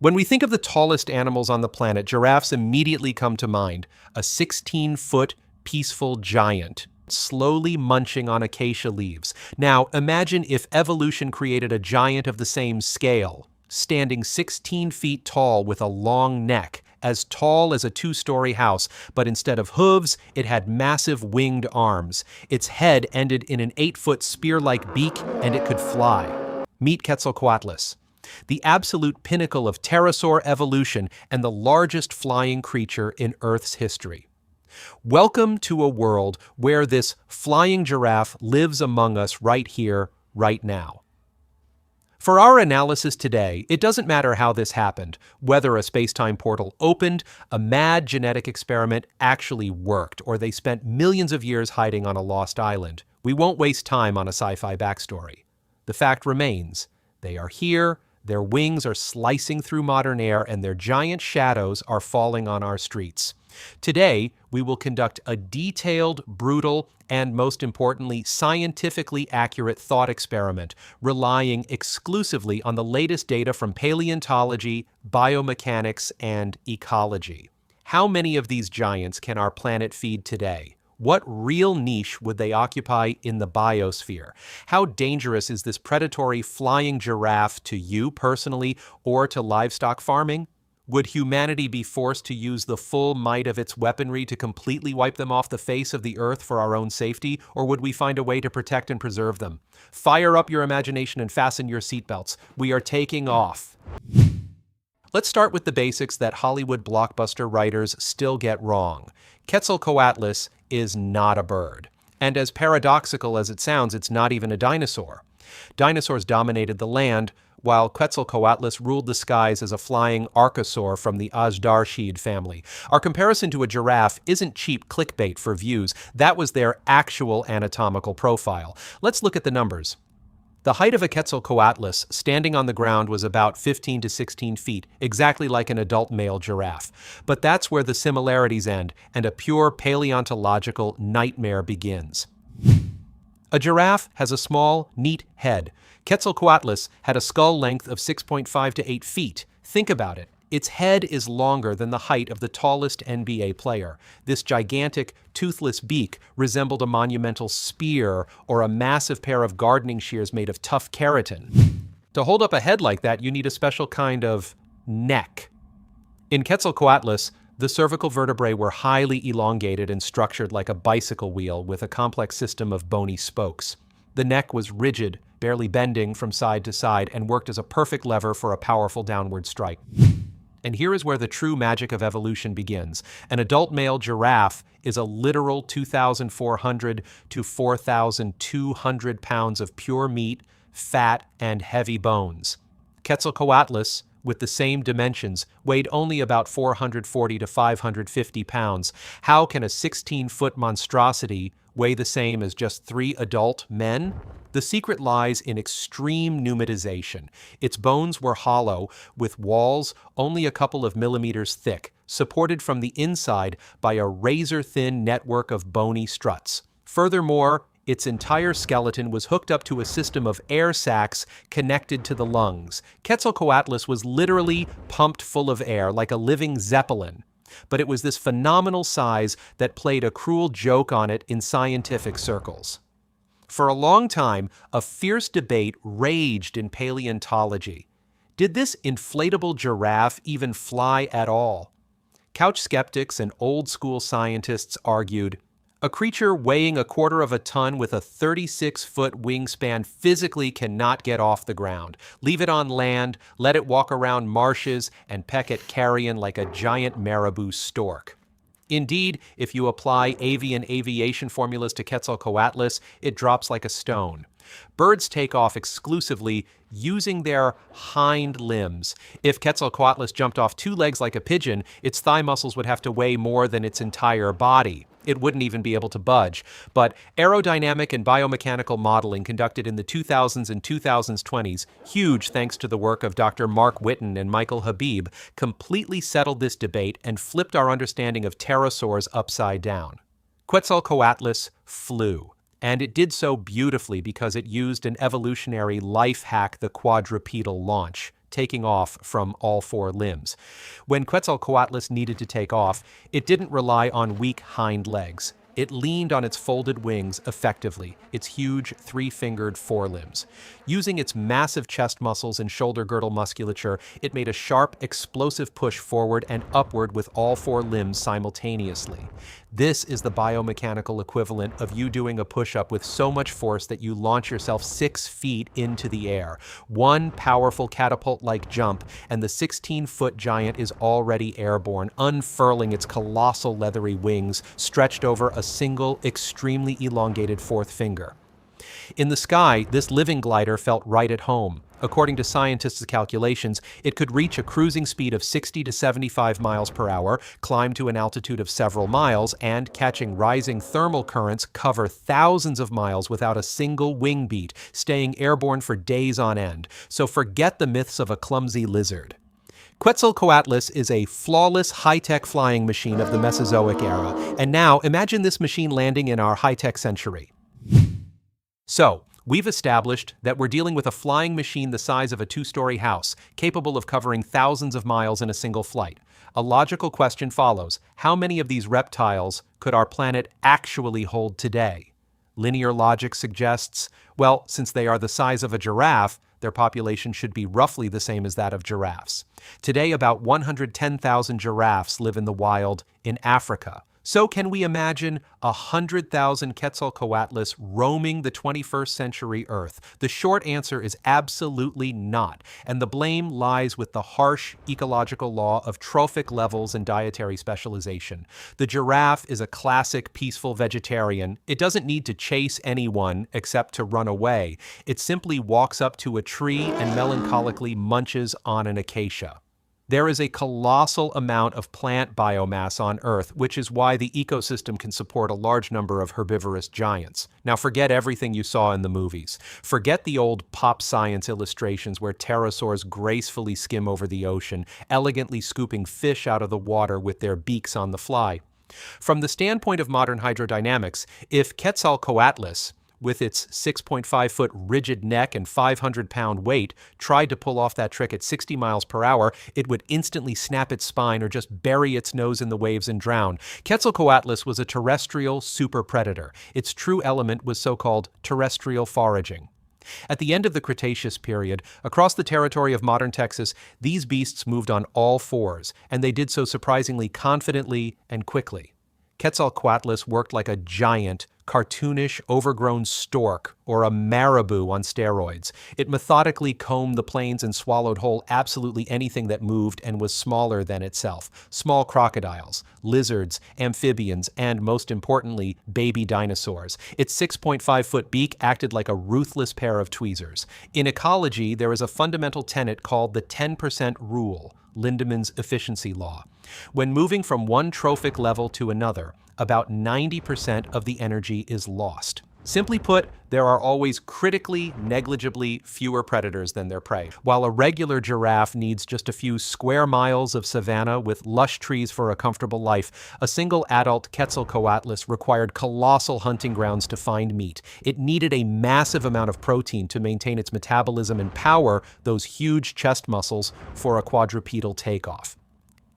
When we think of the tallest animals on the planet, giraffes immediately come to mind. A 16-foot peaceful giant, slowly munching on acacia leaves. Now, imagine if evolution created a giant of the same scale, standing 16 feet tall with a long neck, as tall as a two-story house, but instead of hooves, it had massive winged arms. Its head ended in an 8-foot spear-like beak, and it could fly. Meet Quetzalcoatlus, the absolute pinnacle of pterosaur evolution and the largest flying creature in Earth's history. Welcome to a world where this flying giraffe lives among us right here, right now. For our analysis today, it doesn't matter how this happened, whether a space-time portal opened, a mad genetic experiment actually worked, or they spent millions of years hiding on a lost island. We won't waste time on a sci-fi backstory. The fact remains, they are here, their wings are slicing through modern air, and their giant shadows are falling on our streets. Today, we will conduct a detailed, brutal, and most importantly, scientifically accurate thought experiment, relying exclusively on the latest data from paleontology, biomechanics, and ecology. How many of these giants can our planet feed today? What real niche would they occupy in the biosphere? How dangerous is this predatory flying giraffe to you personally or to livestock farming? Would humanity be forced to use the full might of its weaponry to completely wipe them off the face of the earth for our own safety, or would we find a way to protect and preserve them? Fire up your imagination and fasten your seatbelts. We are taking off. Let's start with the basics that Hollywood blockbuster writers still get wrong. Quetzalcoatlus is not a bird. And as paradoxical as it sounds, it's not even a dinosaur. Dinosaurs dominated the land, while Quetzalcoatlus ruled the skies as a flying archosaur from the Azhdarchid family. Our comparison to a giraffe isn't cheap clickbait for views. That was their actual anatomical profile. Let's look at the numbers. The height of a Quetzalcoatlus standing on the ground was about 15 to 16 feet, exactly like an adult male giraffe. But that's where the similarities end, and a pure paleontological nightmare begins. A giraffe has a small, neat head. Quetzalcoatlus had a skull length of 6.5 to 8 feet. Think about it. Its head is longer than the height of the tallest NBA player. This gigantic, toothless beak resembled a monumental spear or a massive pair of gardening shears made of tough keratin. To hold up a head like that, you need a special kind of neck. In Quetzalcoatlus, the cervical vertebrae were highly elongated and structured like a bicycle wheel with a complex system of bony spokes. The neck was rigid, barely bending from side to side, and worked as a perfect lever for a powerful downward strike. And here is where the true magic of evolution begins. An adult male giraffe is a literal 2,400 to 4,200 pounds of pure meat, fat, and heavy bones. Quetzalcoatlus, with the same dimensions, weighed only about 440 to 550 pounds. How can a 16-foot monstrosity weigh the same as just 3 adult men? The secret lies in extreme pneumatization. Its bones were hollow, with walls only a couple of millimeters thick, supported from the inside by a razor-thin network of bony struts. Furthermore, its entire skeleton was hooked up to a system of air sacs connected to the lungs. Quetzalcoatlus was literally pumped full of air, like a living zeppelin. But it was this phenomenal size that played a cruel joke on it in scientific circles. For a long time, a fierce debate raged in paleontology. Did this inflatable giraffe even fly at all? Couch skeptics and old-school scientists argued, a creature weighing 1/4 of a ton with a 36-foot wingspan physically cannot get off the ground. Leave it on land, let it walk around marshes, and peck at carrion like a giant marabou stork. Indeed, if you apply aviation formulas to Quetzalcoatlus, it drops like a stone. Birds take off exclusively using their hind limbs. If Quetzalcoatlus jumped off 2 legs like a pigeon, its thigh muscles would have to weigh more than its entire body. It wouldn't even be able to budge. But aerodynamic and biomechanical modeling conducted in the 2000s and 2020s, huge thanks to the work of Dr. Mark Witten and Michael Habib, completely settled this debate and flipped our understanding of pterosaurs upside down. Quetzalcoatlus flew. And it did so beautifully because it used an evolutionary life hack, the quadrupedal launch. taking off from all four limbs. When Quetzalcoatlus needed to take off, it didn't rely on weak hind legs. It leaned on its folded wings effectively, its huge three-fingered forelimbs. Using its massive chest muscles and shoulder girdle musculature, it made a sharp, explosive push forward and upward with all four limbs simultaneously. This is the biomechanical equivalent of you doing a push-up with so much force that you launch yourself 6 feet into the air. One powerful catapult-like jump, and the 16-foot giant is already airborne, unfurling its colossal leathery wings stretched over a single, extremely elongated fourth finger. In the sky, this living glider felt right at home. According to scientists' calculations, it could reach a cruising speed of 60 to 75 miles per hour, climb to an altitude of several miles, and, catching rising thermal currents, cover thousands of miles without a single wing beat, staying airborne for days on end. So forget the myths of a clumsy lizard. Quetzalcoatlus is a flawless, high-tech flying machine of the Mesozoic era. And now, imagine this machine landing in our high-tech century. So, we've established that we're dealing with a flying machine the size of a 2-story house, capable of covering thousands of miles in a single flight. A logical question follows: how many of these reptiles could our planet actually hold today? Linear logic suggests, well, since they are the size of a giraffe, their population should be roughly the same as that of giraffes. Today, about 110,000 giraffes live in the wild in Africa. So can we imagine 100,000 Quetzalcoatlus roaming the 21st century Earth? The short answer is absolutely not, and the blame lies with the harsh ecological law of trophic levels and dietary specialization. The giraffe is a classic peaceful vegetarian. It doesn't need to chase anyone except to run away. It simply walks up to a tree and melancholically munches on an acacia. There is a colossal amount of plant biomass on Earth, which is why the ecosystem can support a large number of herbivorous giants. Now forget everything you saw in the movies. Forget the old pop science illustrations where pterosaurs gracefully skim over the ocean, elegantly scooping fish out of the water with their beaks on the fly. From the standpoint of modern hydrodynamics, if Quetzalcoatlus, with its 6.5-foot rigid neck and 500-pound weight, tried to pull off that trick at 60 miles per hour, it would instantly snap its spine or just bury its nose in the waves and drown. Quetzalcoatlus was a terrestrial super predator. Its true element was so-called terrestrial foraging. At the end of the Cretaceous period, across the territory of modern Texas, these beasts moved on all fours, and they did so surprisingly confidently and quickly. Quetzalcoatlus worked like a giant, cartoonish, overgrown stork, or a marabou on steroids. It methodically combed the plains and swallowed whole absolutely anything that moved and was smaller than itself. Small crocodiles, lizards, amphibians, and, most importantly, baby dinosaurs. Its 6.5-foot beak acted like a ruthless pair of tweezers. In ecology, there is a fundamental tenet called the 10% rule, Lindemann's efficiency law. When moving from one trophic level to another, about 90% of the energy is lost. Simply put, there are always critically, negligibly fewer predators than their prey. While a regular giraffe needs just a few square miles of savanna with lush trees for a comfortable life, a single adult Quetzalcoatlus required colossal hunting grounds to find meat. It needed a massive amount of protein to maintain its metabolism and power those huge chest muscles for a quadrupedal takeoff.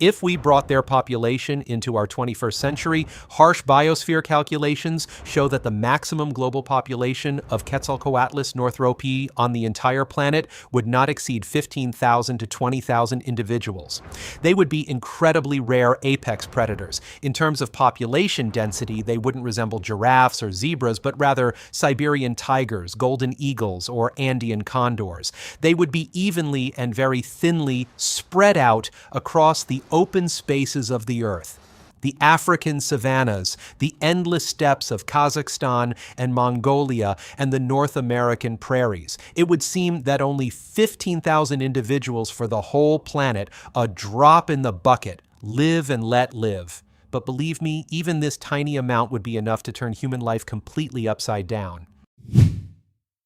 If we brought their population into our 21st century, harsh biosphere calculations show that the maximum global population of Quetzalcoatlus northropii on the entire planet would not exceed 15,000 to 20,000 individuals. They would be incredibly rare apex predators. In terms of population density, they wouldn't resemble giraffes or zebras, but rather Siberian tigers, golden eagles, or Andean condors. They would be evenly and very thinly spread out across the open spaces of the earth. The African savannas, the endless steppes of Kazakhstan and Mongolia, and the North American prairies. It would seem that only 15,000 individuals for the whole planet, a drop in the bucket, live and let live. But believe me, even this tiny amount would be enough to turn human life completely upside down.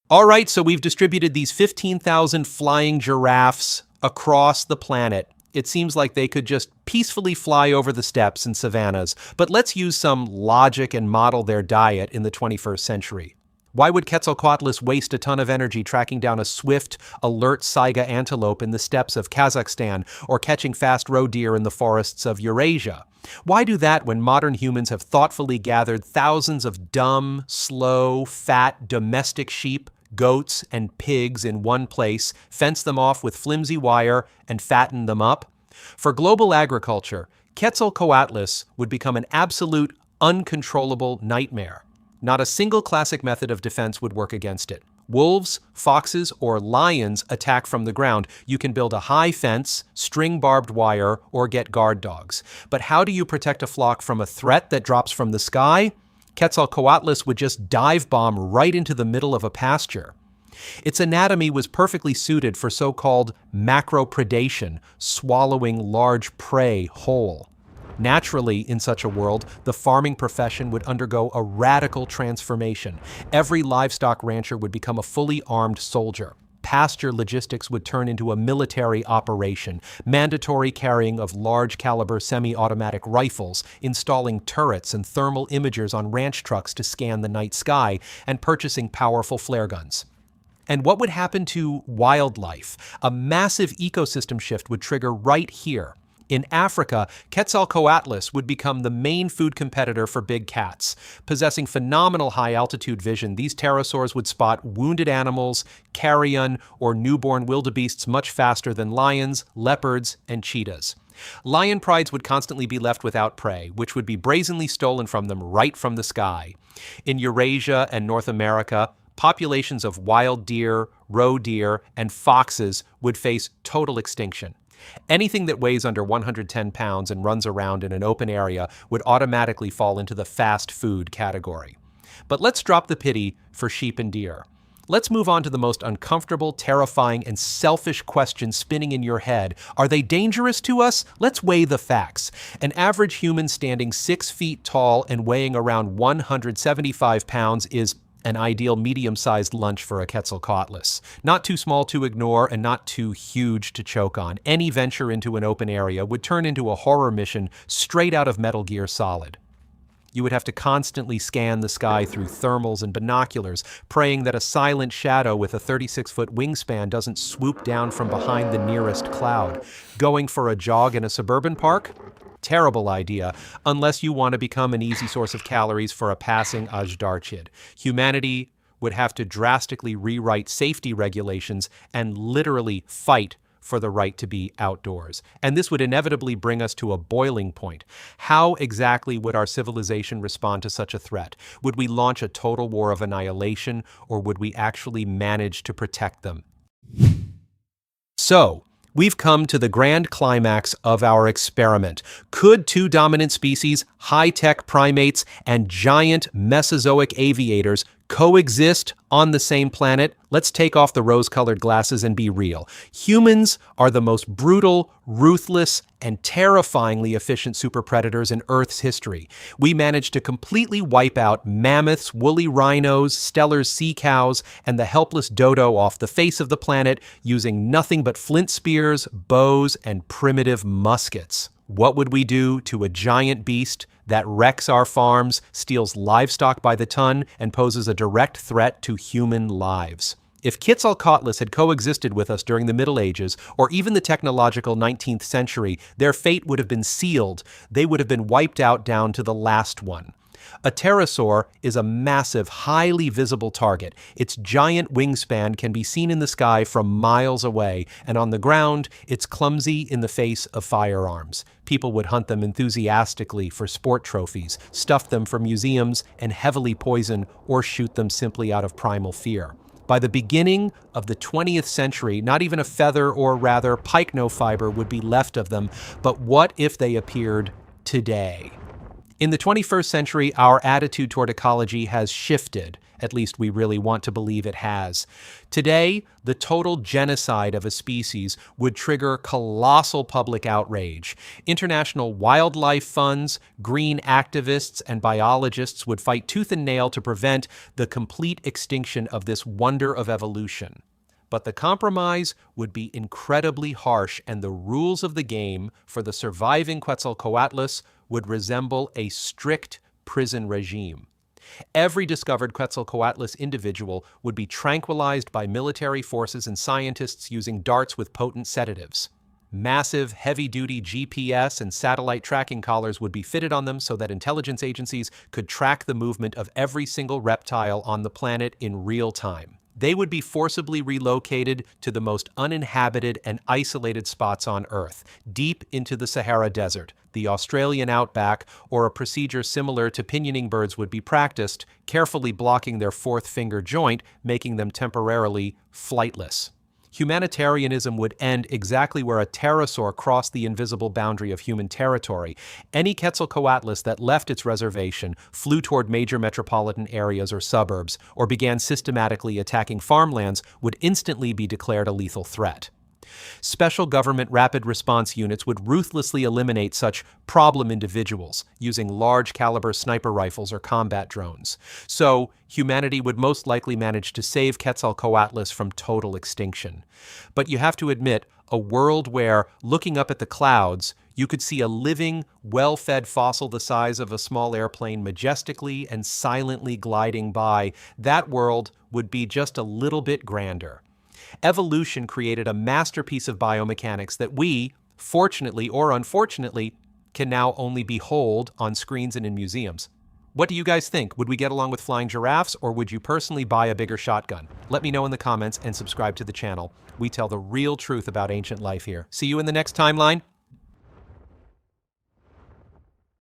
All right, so we've distributed these 15,000 flying giraffes across the planet. It seems like they could just peacefully fly over the steppes and savannas, but let's use some logic and model their diet in the 21st century. Why would Quetzalcoatlus waste a ton of energy tracking down a swift, alert saiga antelope in the steppes of Kazakhstan or catching fast roe deer in the forests of Eurasia? Why do that when modern humans have thoughtfully gathered thousands of dumb, slow, fat, domestic sheep, goats, and pigs in one place, fenced them off with flimsy wire, and fattened them up? For global agriculture, Quetzalcoatlus would become an absolute, uncontrollable nightmare. Not a single classic method of defense would work against it. Wolves, foxes, or lions attack from the ground. You can build a high fence, string barbed wire, or get guard dogs. But how do you protect a flock from a threat that drops from the sky? Quetzalcoatlus would just dive bomb right into the middle of a pasture. Its anatomy was perfectly suited for so-called macropredation, swallowing large prey whole. Naturally, in such a world, the farming profession would undergo a radical transformation. Every livestock rancher would become a fully armed soldier. Pasture logistics would turn into a military operation, mandatory carrying of large-caliber semi-automatic rifles, installing turrets and thermal imagers on ranch trucks to scan the night sky, and purchasing powerful flare guns. And what would happen to wildlife? A massive ecosystem shift would trigger right here. In Africa, Quetzalcoatlus would become the main food competitor for big cats. Possessing phenomenal high-altitude vision, these pterosaurs would spot wounded animals, carrion, or newborn wildebeests much faster than lions, leopards, and cheetahs. Lion prides would constantly be left without prey, which would be brazenly stolen from them right from the sky. In Eurasia and North America, populations of wild deer, roe deer, and foxes would face total extinction. Anything that weighs under 110 pounds and runs around in an open area would automatically fall into the fast food category. But let's drop the pity for sheep and deer. Let's move on to the most uncomfortable, terrifying, and selfish question spinning in your head. Are they dangerous to us? Let's weigh the facts. An average human standing 6 feet tall and weighing around 175 pounds is an ideal medium-sized lunch for a Quetzalcoatlus. Not too small to ignore and not too huge to choke on. Any venture into an open area would turn into a horror mission straight out of Metal Gear Solid. You would have to constantly scan the sky through thermals and binoculars, praying that a silent shadow with a 36-foot wingspan doesn't swoop down from behind the nearest cloud. Going for a jog in a suburban park? Terrible idea, unless you want to become an easy source of calories for a passing Ajdarchid. Humanity would have to drastically rewrite safety regulations and literally fight for the right to be outdoors. And this would inevitably bring us to a boiling point. How exactly would our civilization respond to such a threat? Would we launch a total war of annihilation, or would we actually manage to protect them? So, we've come to the grand climax of our experiment. Could two dominant species, high-tech primates, and giant Mesozoic aviators coexist on the same planet? Let's take off the rose-colored glasses and be real. Humans are the most brutal, ruthless, and terrifyingly efficient super predators in Earth's history. We managed to completely wipe out mammoths, woolly rhinos, Steller's sea cows, and the helpless dodo off the face of the planet using nothing but flint spears, bows, and primitive muskets. What would we do to a giant beast that wrecks our farms, steals livestock by the ton, and poses a direct threat to human lives? If Quetzalcoatlus had coexisted with us during the Middle Ages, or even the technological 19th century, their fate would have been sealed. They would have been wiped out down to the last one. A pterosaur is a massive, highly visible target. Its giant wingspan can be seen in the sky from miles away, and on the ground, it's clumsy in the face of firearms. People would hunt them enthusiastically for sport trophies, stuff them for museums, and heavily poison or shoot them simply out of primal fear. By the beginning of the 20th century, not even a feather, or rather pycnofiber, would be left of them. But what if they appeared today? In the 21st century, our attitude toward ecology has shifted. At least we really want to believe it has. Today, the total genocide of a species would trigger colossal public outrage. International wildlife funds, green activists, and biologists would fight tooth and nail to prevent the complete extinction of this wonder of evolution. But the compromise would be incredibly harsh, and the rules of the game for the surviving Quetzalcoatlus would resemble a strict prison regime. Every discovered Quetzalcoatlus individual would be tranquilized by military forces and scientists using darts with potent sedatives. Massive, heavy-duty GPS and satellite tracking collars would be fitted on them so that intelligence agencies could track the movement of every single reptile on the planet in real time. They would be forcibly relocated to the most uninhabited and isolated spots on Earth, deep into the Sahara Desert, the Australian outback, or a procedure similar to pinioning birds would be practiced, carefully blocking their fourth finger joint, making them temporarily flightless. Humanitarianism would end exactly where a pterosaur crossed the invisible boundary of human territory. Any Quetzalcoatlus that left its reservation, flew toward major metropolitan areas or suburbs, or began systematically attacking farmlands would instantly be declared a lethal threat. Special government rapid response units would ruthlessly eliminate such problem individuals using large caliber sniper rifles or combat drones. So, humanity would most likely manage to save Quetzalcoatlus from total extinction. But you have to admit, a world where, looking up at the clouds, you could see a living, well-fed fossil the size of a small airplane majestically and silently gliding by, that world would be just a little bit grander. Evolution created a masterpiece of biomechanics that we, fortunately or unfortunately, can now only behold on screens and in museums. What do you guys think? Would we get along with flying giraffes, or would you personally buy a bigger shotgun? Let me know in the comments and subscribe to the channel. We tell the real truth about ancient life here. See you in the next timeline.